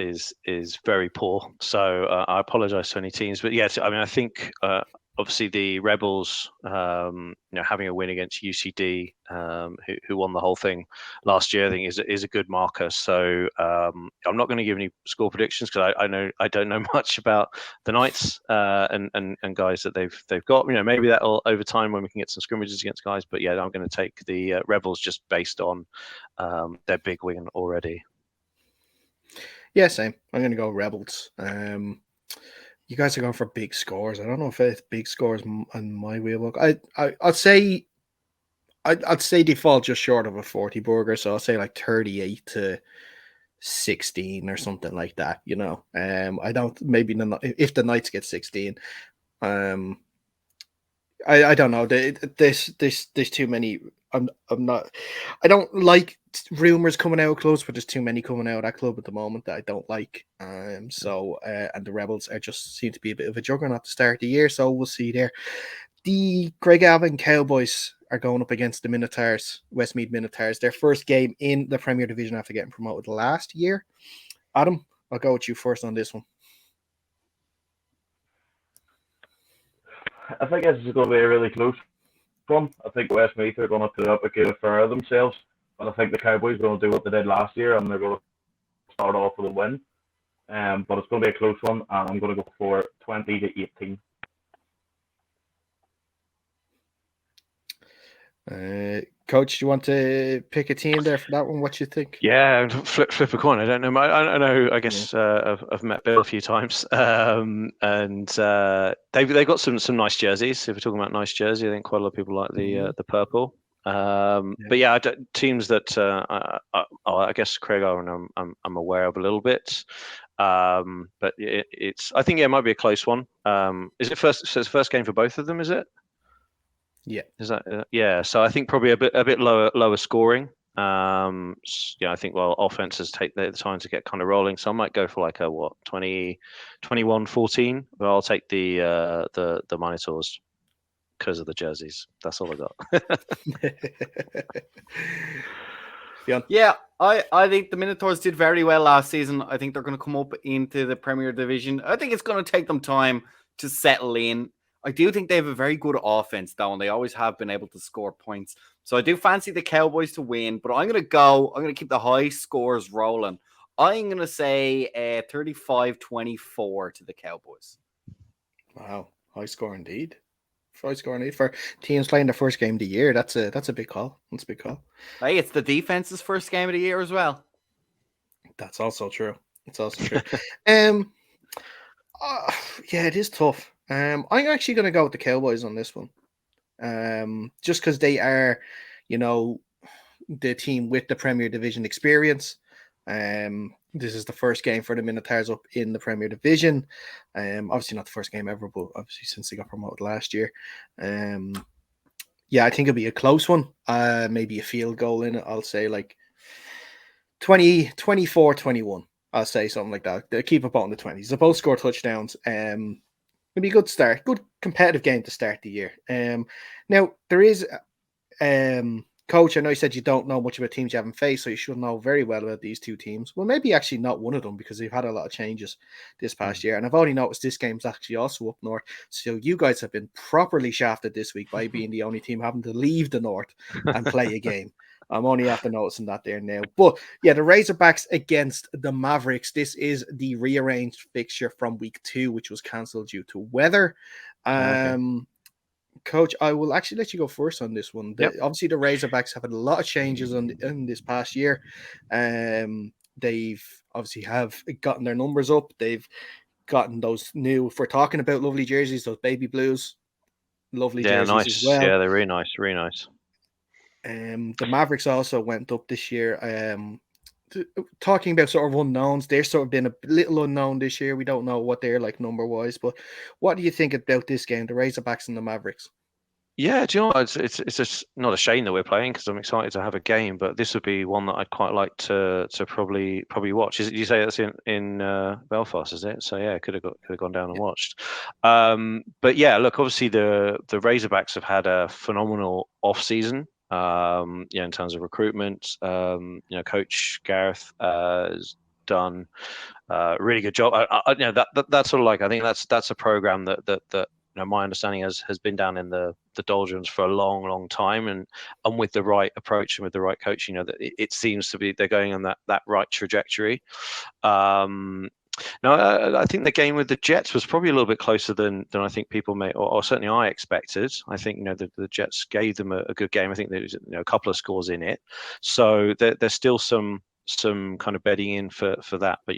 very poor. So I apologize to any teams. But yes, I mean, I think obviously the Rebels, having a win against UCD, who won the whole thing last year, I think is a good marker. So I'm not going to give any score predictions because I don't know much about the Knights and guys that they've got. Maybe that'll over time when we can get some scrimmages against guys. But yeah, I'm going to take the Rebels just based on their big win already. Yeah, same. I'm going to go Rebels. You guys are going for big scores. I don't know if it's big scores on my wheelbook. I'd say they fall just short of a 40 burger, so I'll say like 38-16 or something like that. I don't. Maybe if the Knights get 16, I don't know. There's too many I'm not. I don't like rumors coming out of clubs, but there's too many coming out of that club at the moment that I don't like. And the Rebels are just seem to be a bit of a juggernaut to start the year. So we'll see there. The Craigavon Cowboys are going up against the Minotaurs, Westmeath Minotaurs. Their first game in the Premier Division after getting promoted last year. Adam, I'll go with you first on this one. I think this is going to be a really close one. I think Westmeath are going to put up a good affair of themselves, but I think the Cowboys are going to do what they did last year, and they're going to start off with a win. But it's going to be a close one, and I'm going to go for 20-18. Coach, you want to pick a team there for that one? What you think? Yeah, flip a coin. I don't know. I know. I guess I've met Bill a few times, and they've got some nice jerseys. If we're talking about nice jersey, I think quite a lot of people like the purple. But yeah, teams that I guess Craigavon I'm aware of a little bit. But it's I think it might be a close one. Is it first? So it's first game for both of them, is it? Yeah. Is that yeah? So I think probably a bit lower scoring. I think offenses take the time to get kind of rolling. So I might go for like a 21-14. But I'll take the Minotaurs because of the jerseys. That's all I got. Yeah, I think the Minotaurs did very well last season. I think they're going to come up into the Premier Division. I think it's going to take them time to settle in. I do think they have a very good offense, though, and they always have been able to score points. So I do fancy the Cowboys to win, but I'm going to keep the high scores rolling. I'm going to say 35-24 to the Cowboys. Wow, high score indeed. High score indeed for teams playing their first game of the year. That's a big call. That's a big call. Hey, it's the defense's first game of the year as well. That's also true. It's also true. Yeah, it is tough. I'm actually going to go with the Cowboys on this one. Just because they are, the team with the Premier Division experience. This is the first game for the Minotaurs up in the Premier Division. Obviously not the first game ever, but obviously since they got promoted last year. Yeah, I think it'll be a close one. Maybe a field goal in it. I'll say like 24-21. I'll say something like that. They'll keep it on the 20s. They both score touchdowns. It'll be a good start. Good competitive game to start the year. Now, there is... Coach, I know you said you don't know much about teams you haven't faced, so you should know very well about these two teams. Well, maybe actually not one of them because they've had a lot of changes this past year. And I've only noticed this game's actually also up north. So you guys have been properly shafted this week by being the only team having to leave the north and play a game. I'm only after noticing that there now. But yeah, the Razorbacks against the Mavericks. This is the rearranged fixture from week 2, which was cancelled due to weather. Coach, I will actually let you go first on this one. Obviously, the Razorbacks have had a lot of changes in this past year. They've obviously have gotten their numbers up. They've gotten those new, if we're talking about lovely jerseys, those baby blues, lovely jerseys nice as well. Yeah, they're really nice, really nice. The Mavericks also went up this year. Talking about sort of unknowns, they're sort of been a little unknown this year. We don't know what they're like number wise, but what do you think about this game, the Razorbacks and the Mavericks? Yeah, do you know what? It's just not a shame that we're playing because I'm excited to have a game, but this would be one that I'd quite like to probably watch. You say that's in Belfast, is it? So yeah, could have gone down and watched. But yeah, look, obviously the Razorbacks have had a phenomenal off season. In terms of recruitment, Coach Gareth has done a really good job. That's sort of like I think that's a program that my understanding has been down in the doldrums for a long time, and with the right approach and with the right coach, that it seems to be they're going on that right trajectory. No, I think the game with the Jets was probably a little bit closer than I think people may, or certainly I expected. I think the Jets gave them a good game. I think there's a couple of scores in it, so there's still some kind of bedding in for that. But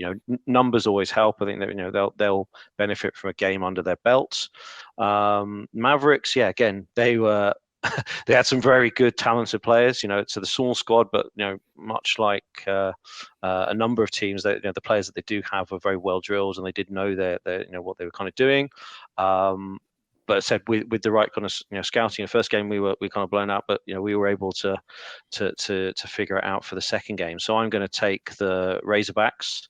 numbers always help. I think that they'll benefit from a game under their belts. Mavericks, yeah, again they were. They had some very good, talented players. It's a small squad, but much like a number of teams, that the players that they do have are very well drilled, and they did know what they were kind of doing. But but as I said, with the right kind of scouting, the first game we kind of blown out, but we were able to figure it out for the second game. So I'm going to take the Razorbacks.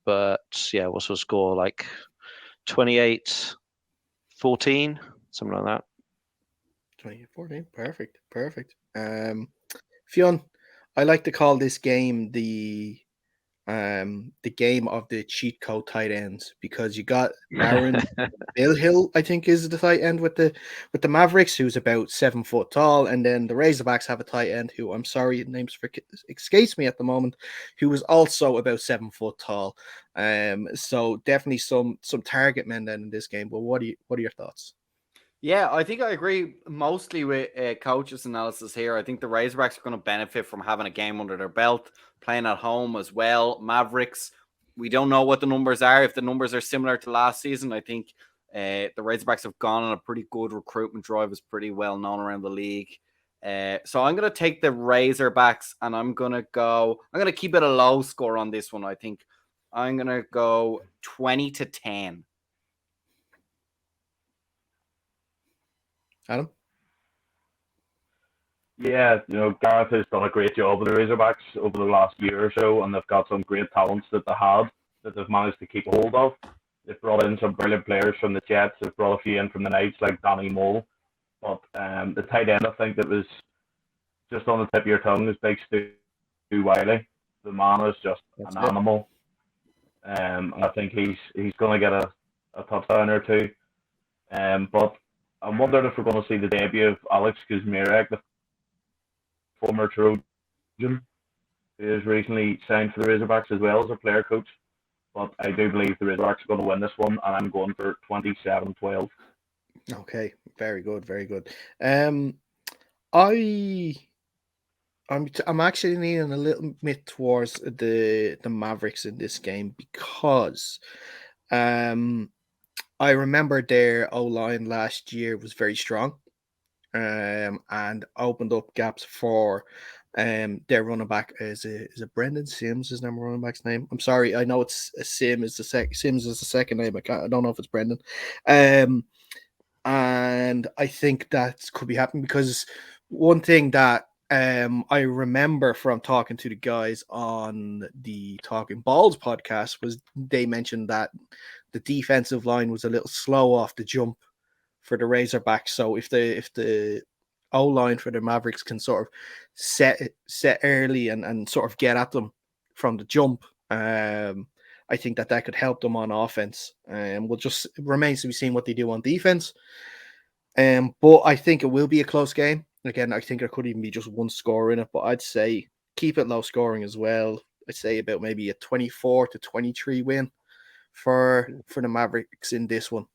But yeah, what's the score, like 28-14, something like that. 28-14, perfect. Fionn, I like to call this game the game of the cheat code tight ends, because you got Aaron Bill Hill, I think, is the tight end with the Mavericks, who's about 7 foot tall, and then the Razorbacks have a tight end who, I'm sorry, names escapes me at the moment, who is also about 7 foot tall. So definitely some target men then in this game. But what are your thoughts? Yeah, I think I agree mostly with coach's analysis here. I think the Razorbacks are going to benefit from having a game under their belt, playing at home as well. Mavericks, we don't know what the numbers are. If the numbers are similar to last season, I think the Razorbacks have gone on a pretty good recruitment drive. Is pretty well known around the league. So I'm going to take the Razorbacks, and I'm going to keep it a low score on this one. I think I'm going to go 20-10. Adam? Yeah, Gareth has done a great job with the Razorbacks over the last year or so, and they've got some great talents that they've managed to keep hold of. They've brought in some brilliant players from the Jets. They've brought a few in from the Knights, like Danny Mole. But the tight end, I think, that was just on the tip of your tongue is Big Stu Wiley. The man is just an animal. And I think he's going to get a touchdown or two. But I'm wondering if we're going to see the debut of Alex Kuzmarek, the former Trojan, who has recently signed for the Razorbacks as well as a player coach. But I do believe the Razorbacks are going to win this one, and I'm going for 27-12. Okay, very good, very good. I'm actually leaning a little bit towards the Mavericks in this game, because I remember their O-line last year was very strong, and opened up gaps for their running back. Is it Brendan Sims? His number running back's name. I'm sorry, I know it's Sims is the second name. I don't know if it's Brendan. And I think that could be happening, because one thing that I remember from talking to the guys on the Talking Balls podcast was they mentioned that the defensive line was a little slow off the jump for the Razorbacks. So if the O-line for the Mavericks can sort of set early and sort of get at them from the jump, I think that could help them on offense. We'll just, it remains to be seen what they do on defense. But I think it will be a close game. Again, I think there could even be just one score in it, but I'd say keep it low scoring as well. I'd say about maybe a 24-23 win for the Mavericks in this one,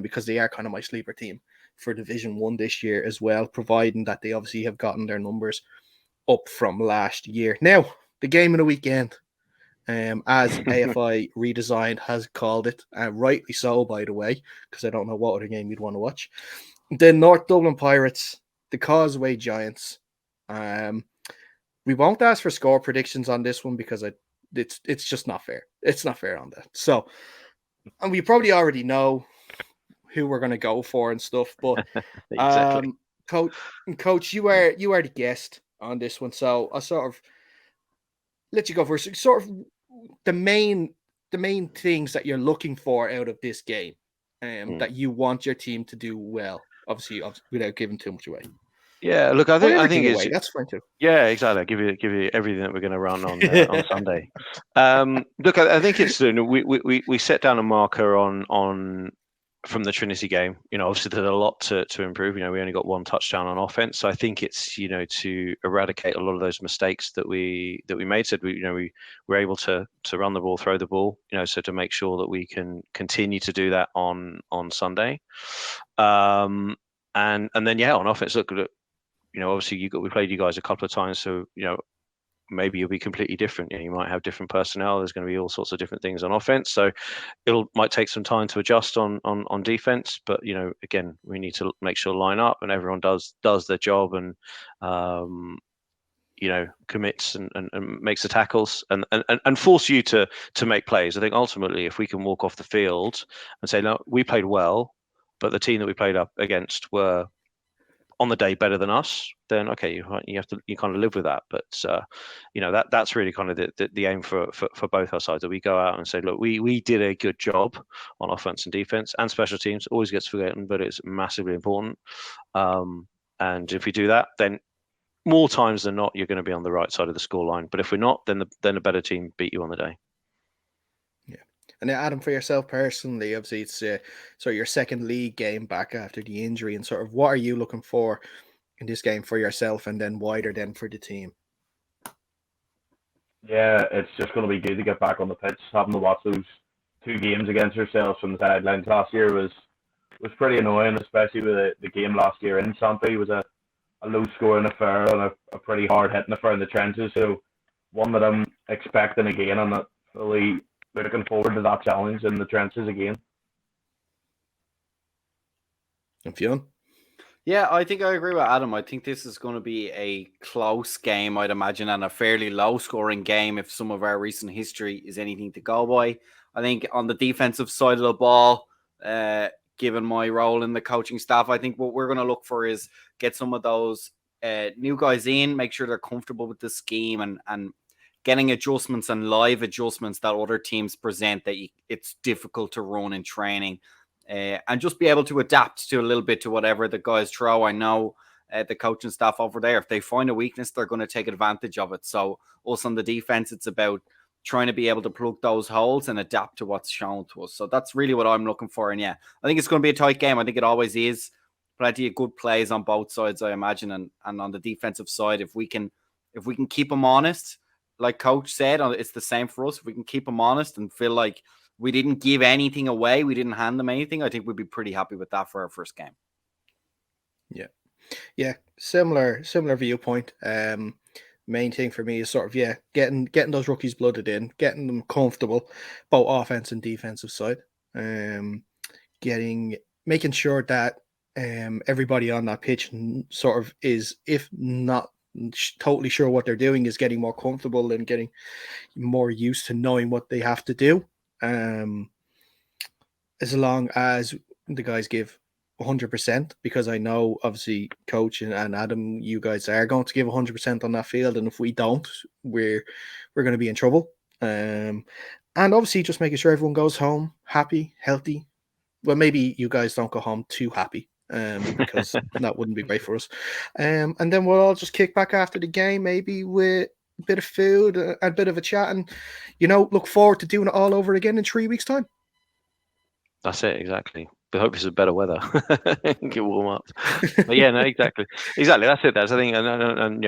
because they are kind of my sleeper team for Division 1 this year as well, providing that they obviously have gotten their numbers up from last year. Now, the game of the weekend, as AFI Redesigned has called it, and rightly so, by the way, because I don't know what other game you'd want to watch. The North Dublin Pirates, the Causeway Giants. We won't ask for score predictions on this one, because it's just not fair. It's not fair on that. So, and we probably already know who we're going to go for and stuff. But Exactly. Coach, you are the guest on this one, so I'll sort of let you go first. Sort of the main things that you're looking for out of this game, that you want your team to do well. Obviously, without giving too much away. Yeah, look, I think it's that's fine too. Yeah, exactly. I'll give you everything that we're going to run on Sunday. Look, I think it's we set down a marker on from the Trinity game. Obviously there's a lot to improve. We only got one touchdown on offense, so I think it's to eradicate a lot of those mistakes that we made. So we were able to run the ball, throw the ball. So to make sure that we can continue to do that on Sunday. And then on offense, look. Obviously we played you guys a couple of times, so maybe you'll be completely different. You might have different personnel. There's going to be all sorts of different things on offense, so might take some time to adjust on defense. But again, we need to make sure line up and everyone does their job and commits and makes the tackles and force you to make plays. I think ultimately, if we can walk off the field and say, no, we played well, but the team that we played up against were on the day better than us, then okay, you kind of live with that. But that's really kind of the aim for both our sides, that we go out and say, look, we did a good job on offense and defense, and special teams always gets forgotten, but it's massively important. And if we do that, then more times than not, you're going to be on the right side of the scoreline. But if we're not, then the better team beat you on the day. Yeah. And then Adam, for yourself personally, obviously it's sort of your second league game back after the injury, and sort of what are you looking for in this game for yourself, and then wider then for the team? Yeah, it's just going to be good to get back on the pitch. Having to watch those 2 games against ourselves from the sidelines last year was pretty annoying, especially with the game last year in Santi. It was a low-scoring affair and a pretty hard-hitting affair in the trenches. So one that I'm expecting again, and I'm really looking forward to that challenge in the trenches again. And Fionn? Yeah, I think I agree with Adam. I think this is going to be a close game, I'd imagine, and a fairly low-scoring game if some of our recent history is anything to go by. I think on the defensive side of the ball, given my role in the coaching staff, I think what we're going to look for is get some of those new guys in, make sure they're comfortable with the scheme, and getting adjustments and live adjustments that other teams present that it's difficult to run in training. And just be able to adapt to a little bit to whatever the guys throw. I know the coaching staff over there, if they find a weakness, they're going to take advantage of it. So us on the defense, it's about trying to be able to plug those holes and adapt to what's shown to us. So that's really what I'm looking for. And yeah, I think it's going to be a tight game. I think it always is. Plenty of good plays on both sides, I imagine. And on the defensive side, if we can keep them honest, like Coach said, it's the same for us. If we can keep them honest and feel like we didn't give anything away, we didn't hand them anything, I think we'd be pretty happy with that for our first game. Yeah, similar viewpoint. Main thing for me is sort of getting those rookies blooded in, getting them comfortable, both offense and defensive side. Making sure that everybody on that pitch sort of is, if not totally sure what they're doing, is getting more comfortable and getting more used to knowing what they have to do. As long as the guys give 100%, because I know obviously Coach and Adam, you guys are going to give 100% on that field, and if we don't, we're going to be in trouble. And obviously just making sure everyone goes home happy, healthy. Well, maybe you guys don't go home too happy, because that wouldn't be great for us. And then we'll all just kick back after the game, maybe with a bit of food, a bit of a chat, and look forward to doing it all over again in 3 weeks' time. That's it, exactly. We hope it's better weather. Get warm up. But yeah, no, exactly. That's it. That's the thing. And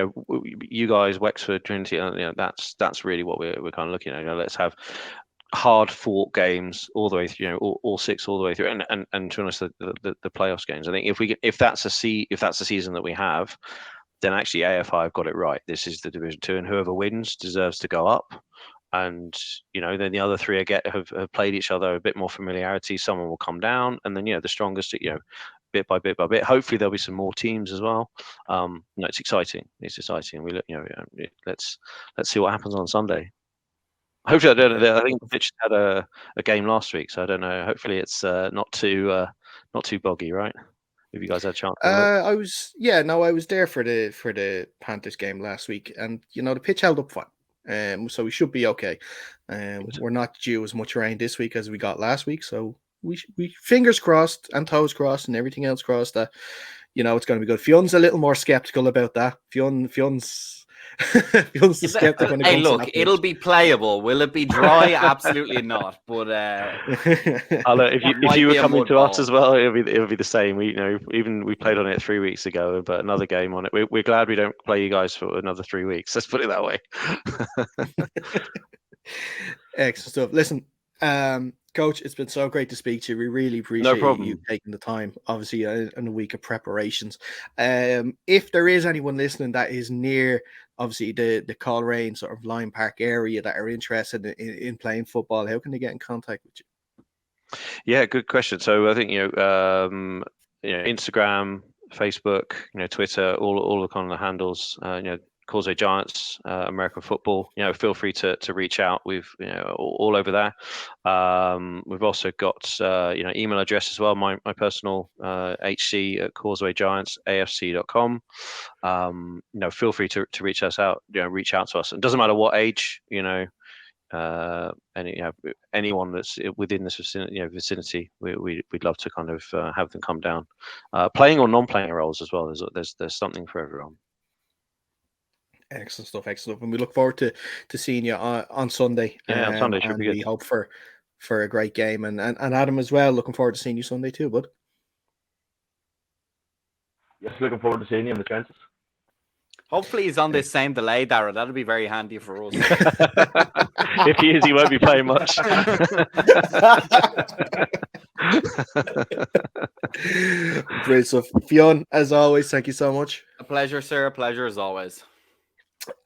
you guys, Wexford, Trinity, that's really what we're kind of looking at. Let's have hard fought games all the way through, all 6 all the way through, and to be honest, the playoffs games. I think if that's a season that we have, then actually AFI have got it right. This is the Division 2, and whoever wins deserves to go up. And then the other 3 have played each other, a bit more familiarity. Someone will come down, and then the strongest, bit by bit by bit. Hopefully there'll be some more teams as well. It's exciting. It's exciting. We look, let's see what happens on Sunday. Hopefully, I think the pitch had a game last week, so I don't know. Hopefully it's not too boggy, right? Have you guys had a chance? I was there for the Panthers game last week, and the pitch held up fine. So we should be okay. We're not due as much rain this week as we got last week, so we fingers crossed and toes crossed and everything else crossed that it's going to be good. Fion's a little more skeptical about that. Fion's the skeptic when it comes hey, look, to that it'll be playable. Will it be dry? Absolutely not. But if you were coming to us as well, it'll be the same. We we played on it 3 weeks ago, but another game on it. We're glad we don't play you guys for another 3 weeks. Let's put it that way. Excellent stuff. Listen, Coach, it's been so great to speak to you. We really appreciate you taking the time, obviously, in a week of preparations. If there is anyone listening that is near, obviously, the Coleraine sort of Lime Park area that are interested in playing football, how can they get in contact with you? Yeah, good question. So I think, Instagram, Facebook, Twitter, all the kind of handles, Causeway Giants, American football. Feel free to reach out. We've all over there. We've also got email address as well. My personal HC at causewaygiantsafc.com. Feel free to reach us out. Reach out to us. It doesn't matter what age. Anyone that's within this vicinity, we'd love to kind of have them come down, playing or non-playing roles as well. There's something for everyone. Excellent stuff, and we look forward to seeing you on Sunday. Yeah, on Sunday should be good. We hope for a great game, and Adam as well. Looking forward to seeing you Sunday too, bud. Yes, looking forward to seeing you in the trenches. Hopefully he's on this same delay, Dara. That'll be very handy for us. If he is, he won't be playing much. Great stuff. Fionn, as always, thank you so much. A pleasure, sir. A pleasure as always.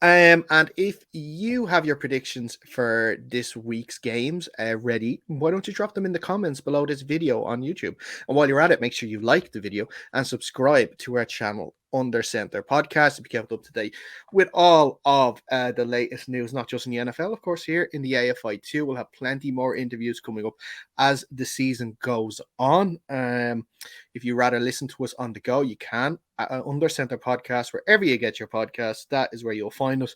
And if you have your predictions for this week's games ready, why don't you drop them in the comments below this video on YouTube? And while you're at it, make sure you like the video and subscribe to our channel, Under Center Podcast, to be kept up to date with all of the latest news, not just in the NFL, of course. Here in the AFI too, we'll have plenty more interviews coming up as the season goes on. If you rather listen to us on the go, you can. Under Center Podcast, wherever you get your podcasts, that is where you'll find us.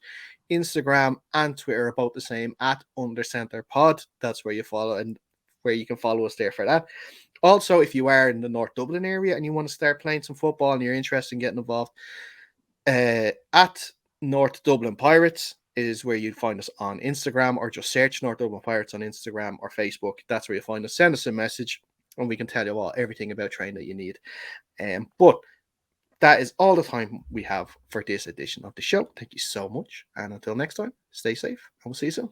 Instagram and Twitter are both the same, at Under Center Pod. That's where you follow, and where you can follow us there for that. Also, if you are in the North Dublin area and you want to start playing some football and you're interested in getting involved, at North Dublin Pirates is where you'd find us on Instagram, or just search North Dublin Pirates on Instagram or Facebook. That's where you find us. Send us a message and we can tell you everything about training that you need. But that is all the time we have for this edition of the show. Thank you so much. And until next time, stay safe and we'll see you soon.